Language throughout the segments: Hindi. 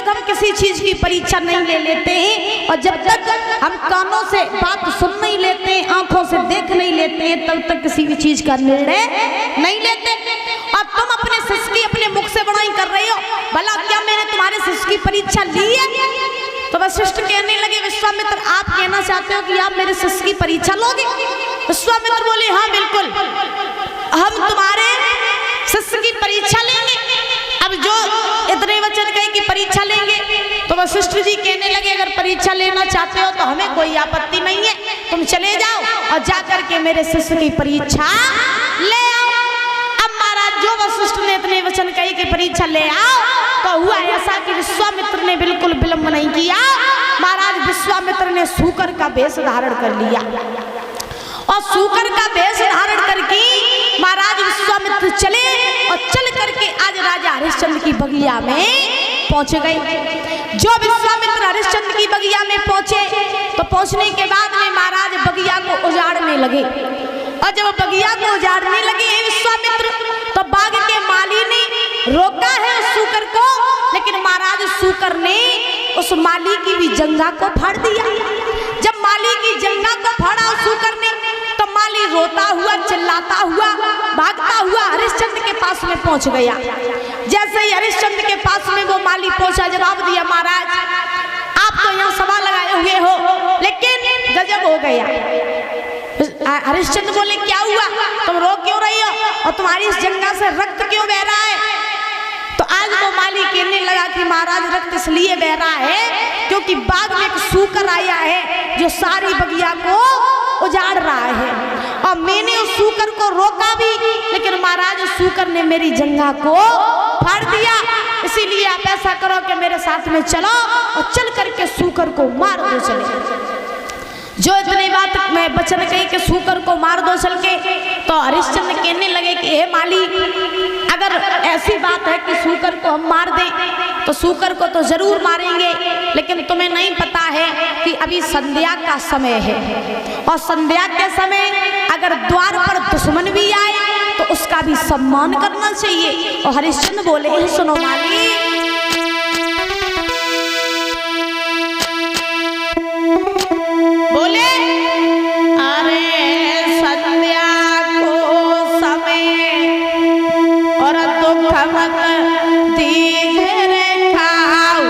तक हम किसी चीज की परीक्षा नहीं ले लेते हैं और जब तक हम कानों से बात सुन नहीं लेते, आंखों से देख नहीं लेते हैं, तब तक किसी भी चीज का निर्णय नहीं लेते। और तुम अपने शिष्य की अपने मुख से बड़ाई कर रहे हो, भला क्या मैंने तुम्हारे शिष्य की परीक्षा ली है? तो वशिष्ठ कहने लगे, विश्वामित्र आप कहना चाहते हो कि आप मेरे शिष्य की परीक्षा लोगे? विश्वामित्र बोले, हाँ बिल्कुल, हम तुम्हारे शिष्य की परीक्षा लेंगे। अब जो इतने वचन कहे कि परीक्षा लेंगे, तो वशिष्ठ जी कहने लगे, अगर परीक्षा लेना चाहते हो तो हमें कोई आपत्ति नहीं है, तुम चले जाओ और जाकर के मेरे शिष्य की परीक्षा ले आओ। अब महाराज जो वशिष्ठ ने इतने वचन कहे कि परीक्षा ले आओ, तो हुआ ऐसा कि विश्वामित्र ने बिल्कुल विलंब नहीं किया। महाराज विश्वामित्र ने सूकर का वेश धारण कर लिया और सूकर का वेश धारण करके महाराज विश्वामित्र चले और चल करके आज राजा हरिश्चंद्र की बगिया में पहुंच गए। जो विश्वामित्र हरिश्चंद्र की बगिया में पहुंचे तो पहुंचने के बाद में महाराज बगिया को उजाड़ने लगे और जब बगिया को उजाड़ने लगे विश्वामित्र, तो बाग के माली ने रोका है उस सूकर को, लेकिन महाराज सूकर ने उस माली की भी जंघा को फाड़ दिया। जब माली की जंघा को फाड़ा उस सूकर ने, तो माली रोता हुआ चिल्लाता हुआ भागता हुआ हरिश्चंद्र के पास में पहुंच गया। जैसे ही हरिश्चंद्र के पास में वो माली पहुंचा, जवाब दिया, महाराज आप तो यहाँ सभा लगाए हुए हो, लेकिन गजब हो गया। हरिश्चंद्र बोले, क्या हुआ, तुम रो क्यों रही हो और तुम्हारी इस जंघा से रक्त क्यों बह रहा है? तो आज वो माली कहने लगा कि महाराज रक्त इसलिए बह रहा है क्योंकि बाग में एक सूकर आया है जो सारी बगिया को उजाड़ रहा है, और मैंने उस सूकर को रोका भी, लेकिन महाराज उस सूकर ने मेरी जंघा को फाड़ दिया। इसीलिए आप ऐसा करो कि मेरे साथ में चलो और चल करके सूकर को मार दो चले। जो इतनी बात मैं वचन कही कि सूकर को मार दो चल के, तो हरिश्चंद्र कहने लगे कि हे माली, अगर ऐसी बात है कि सूकर को हम मार दें तो सूकर को तो जरूर मारेंगे, लेकिन तुम्हें नहीं पता है कि अभी संध्या का समय है, और संध्या के समय अगर द्वार पर दुश्मन भी आए तो उसका भी सम्मान करना चाहिए। और हरिश्चंद्र बोले, सुनो माली, बोले अरे संध्या को समय और दुख मत दीजे रे खाऊ,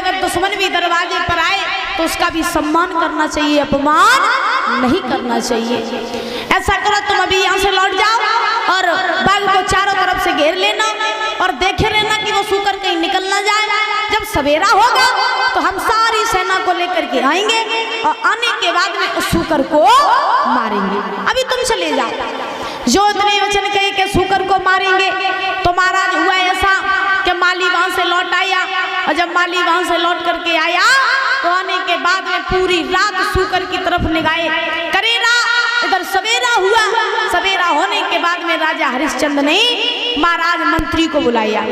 अगर दुश्मन भी दरवाजे पर आए तो उसका भी सम्मान करना चाहिए, अपमान नहीं करना चाहिए। ऐसा करो, तुम अभी यहाँ से लौट जाओ और बाग को चारों तरफ से घेर लेना और देखे रहना कि वो सूकर कहीं निकल ना जाए। जब सवेरा होगा तो हम सारी सेना को लेकर के आएंगे और आने के बाद में उस सूकर को मारेंगे। अभी तुम चले जाओ। जो इतने वचन कहे कि सूकर को मारेंगे, तो महाराज हुआ ऐसा कि माली वहां से लौट आया, और जब माली वहां से लौट करके आया तो आने के बाद में पूरी रात सूकर की तरफ निगाहे करे रहा। इधर सवेरा हुआ, सवेरा होने के बाद में राजा हरिश्चंद्र ने महाराज मंत्री को बुलाया।